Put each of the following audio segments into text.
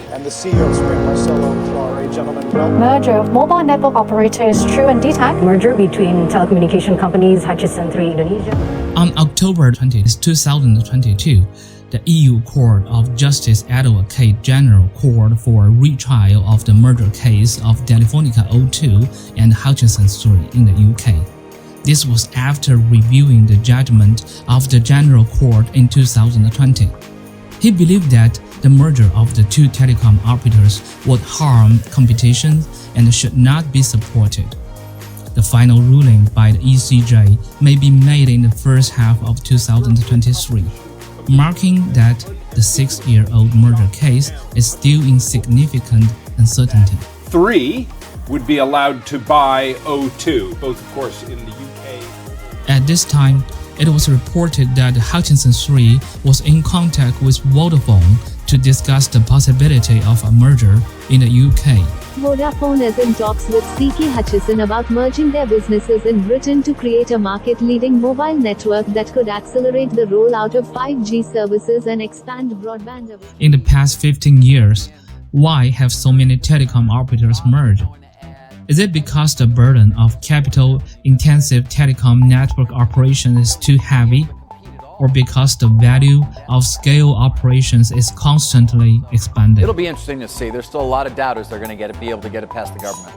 And the CEO of Sprint, Marcelo Clare. Gentlemen, welcome. Merger of mobile network operators True and DTAC. Merger between telecommunication companies Hutchison 3 Indonesia. On October 20, 2022, the EU Court of Justice Advocate General called for a retrial of the merger case of Telefonica O2 and Hutchison 3 in the UK. This was after reviewing the judgment of the General Court in 2020. He believed that the merger of the two telecom operators would harm competition and should not be supported. The final ruling by the ECJ may be made in the first half of 2023, marking that the 6-year-old merger case is still in significant uncertainty. 3 would be allowed to buy O2, both of course in the UK. At this time, it was reported that Hutchison 3 was in contact with Vodafone to discuss the possibility of a merger in the UK. Vodafone is in talks with CK Hutchison about merging their businesses in Britain to create a market-leading mobile network that could accelerate the rollout of 5G services and expand broadband. In the past 15 years, why have so many telecom operators merged? Is it because the burden of capital-intensive telecom network operation is too heavy? Or because the value of scale operations is constantly expanding? It'll be interesting to see. There's still a lot of doubters they're going to be able to get it past the government.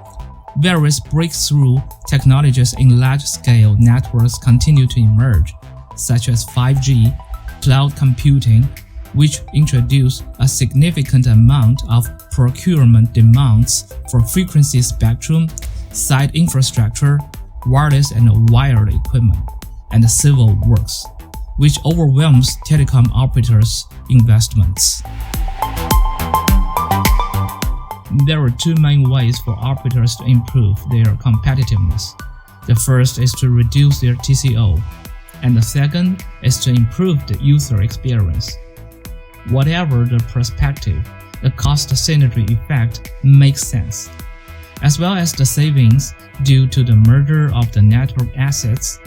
Various breakthrough technologies in large-scale networks continue to emerge, such as 5G, cloud computing, which introduce a significant amount of procurement demands for frequency spectrum, site infrastructure, wireless and wired equipment, and civil works, which overwhelms telecom operators' investments. There are two main ways for operators to improve their competitiveness. The first is to reduce their TCO, and the second is to improve the user experience. Whatever the perspective, the cost synergy effect makes sense, as well as the savings due to the merger of the network assets.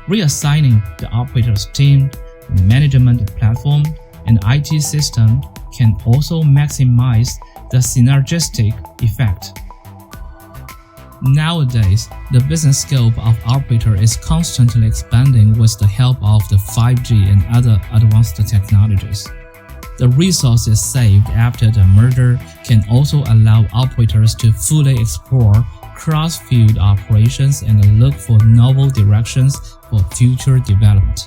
Reassigning the operator's team, management platform, and IT system can also maximize the synergistic effect. Nowadays, the business scope of operator is constantly expanding with the help of the 5G and other advanced technologies. The resources saved after the merger can also allow operators to fully explore cross-field operations and look for novel directions for future development.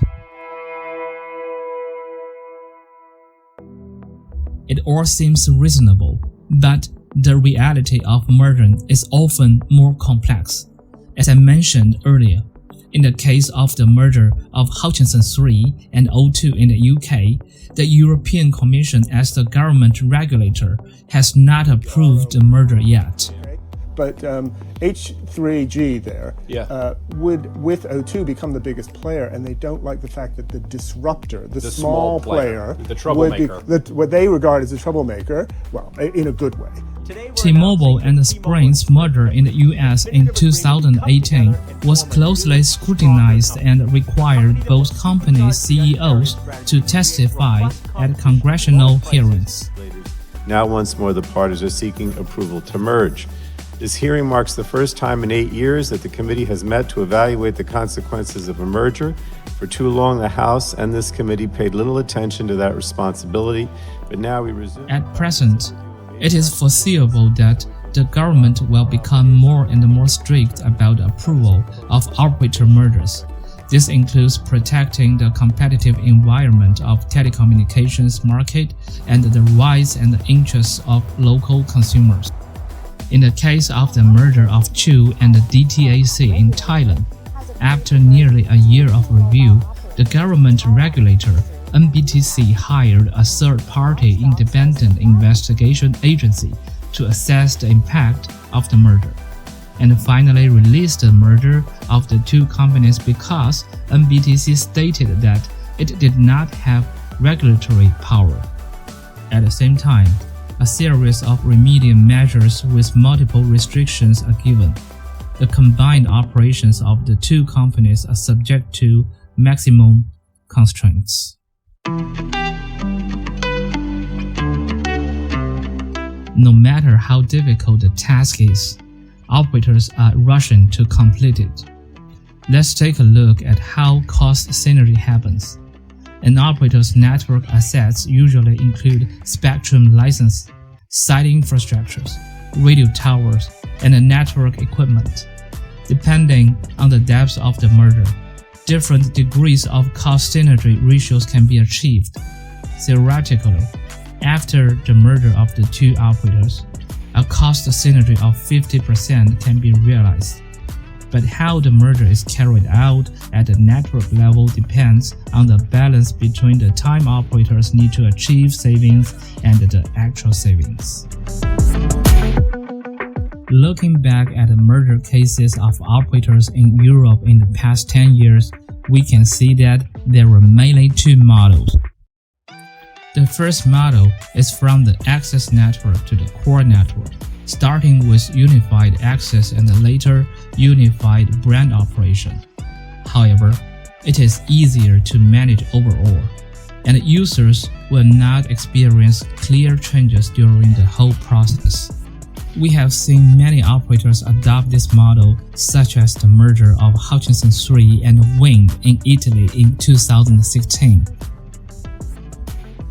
It all seems reasonable, but the reality of merging is often more complex. As I mentioned earlier, in the case of the merger of Hutchison 3 and O2 in the UK, the European Commission as the government regulator has not approved the merger yet. But H3G there would, with O2, become the biggest player, and they don't like the fact that the disruptor, the small player, the troublemaker, would be, what they regard as a troublemaker, well, in a good way. T-Mobile and Sprint's merger in the US in 2018 was closely scrutinized and required both companies' CEOs to testify at congressional hearings. Now once more the parties are seeking approval to merge. This hearing marks the first time in 8 years that the committee has met to evaluate the consequences of a merger. For too long, the House and this committee paid little attention to that responsibility, but now we resume. At present, it is foreseeable that the government will become more and more strict about the approval of operator mergers. This includes protecting the competitive environment of telecommunications market and the rights and interests of local consumers. In the case of the merger of True and the DTAC in Thailand, after nearly a year of review, the government regulator NBTC hired a third-party independent investigation agency to assess the impact of the merger, and finally released the merger of the two companies because NBTC stated that it did not have regulatory power. At the same time, a series of remedial measures with multiple restrictions are given. The combined operations of the two companies are subject to maximum constraints. No matter how difficult the task is, operators are rushing to complete it. Let's take a look at how cost synergy happens. An operator's network assets usually include spectrum license, site infrastructures, radio towers, and network equipment. Depending on the depth of the merger, different degrees of cost synergy ratios can be achieved. Theoretically, after the merger of the two operators, a cost synergy of 50% can be realized. But how the merger is carried out at the network level depends on the balance between the time operators need to achieve savings and the actual savings. Looking back at the merger cases of operators in Europe in the past 10 years, we can see that there were mainly two models. The first model is from the access network to the core network, starting with unified access and later unified brand operation. However, it is easier to manage overall, and users will not experience clear changes during the whole process. We have seen many operators adopt this model, such as the merger of Hutchison 3 and Wind in Italy in 2016.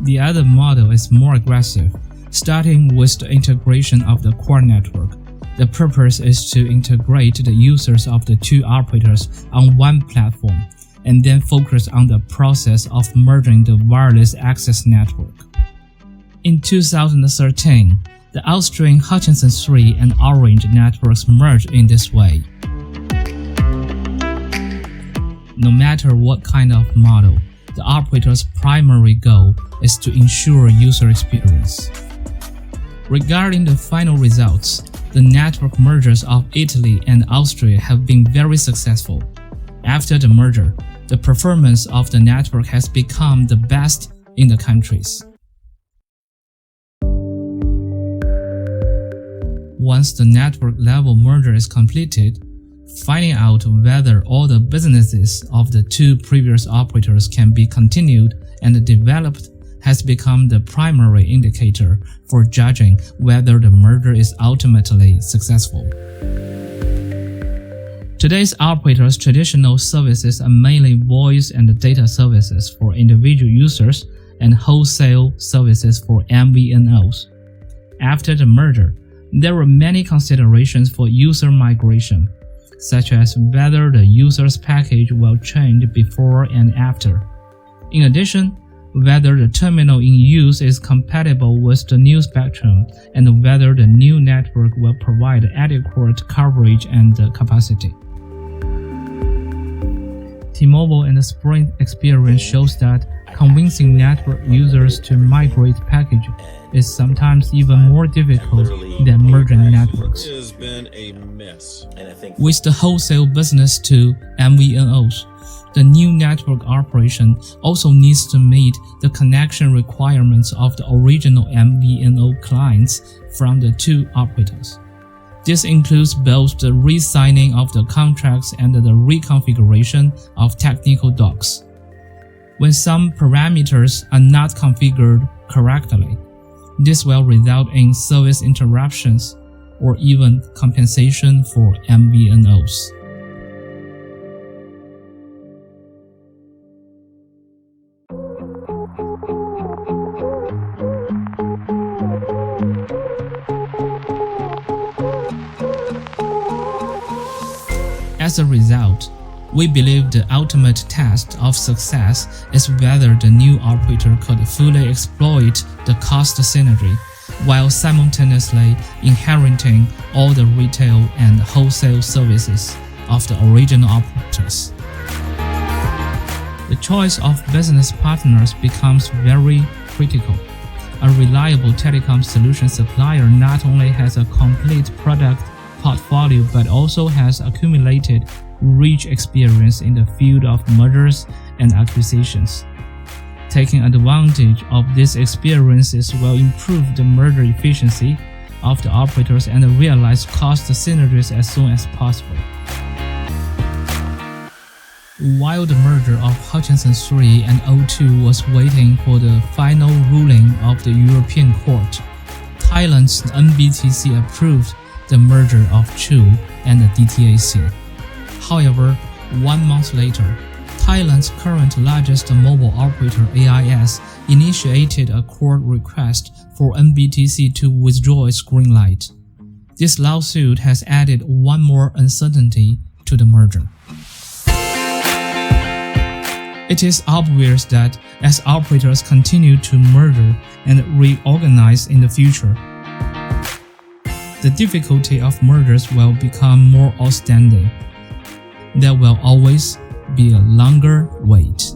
The other model is more aggressive, starting with the integration of the core network. The purpose is to integrate the users of the two operators on one platform, and then focus on the process of merging the wireless access network. In 2013, the Austrian Hutchison 3 and Orange networks merged in this way. No matter what kind of model, the operator's primary goal is to ensure user experience. Regarding the final results, the network mergers of Italy and Austria have been very successful. After the merger, the performance of the network has become the best in the countries. Once the network level merger is completed, finding out whether all the businesses of the two previous operators can be continued and developed has become the primary indicator for judging whether the merger is ultimately successful. Today's operators' traditional services are mainly voice and data services for individual users and wholesale services for MVNOs. After the merger, there were many considerations for user migration, such as whether the user's package will change before and after. In addition, whether the terminal in use is compatible with the new spectrum and whether the new network will provide adequate coverage and capacity. T-Mobile and the Sprint experience shows that convincing network users to migrate package is sometimes even more difficult than merging networks. It has been a mess. With the wholesale business to MVNOs, the new network operation also needs to meet the connection requirements of the original MVNO clients from the two operators. This includes both the re-signing of the contracts and the reconfiguration of technical docs. When some parameters are not configured correctly, this will result in service interruptions or even compensation for MVNOs. As a result, we believe the ultimate test of success is whether the new operator could fully exploit the cost synergy while simultaneously inheriting all the retail and wholesale services of the original operators. The choice of business partners becomes very critical. A reliable telecom solution supplier not only has a complete product portfolio but also has accumulated rich experience in the field of mergers and acquisitions. Taking advantage of these experiences will improve the merger efficiency of the operators and realize cost synergies as soon as possible. While the merger of Hutchison 3 and O2 was waiting for the final ruling of the European Court, Thailand's NBTC approved the merger of True and the DTAC. However, 1 month later, Thailand's current largest mobile operator AIS initiated a court request for NBTC to withdraw its green light. This lawsuit has added one more uncertainty to the merger. It is obvious that as operators continue to merge and reorganize in the future, the difficulty of mergers will become more outstanding. There will always be a longer wait.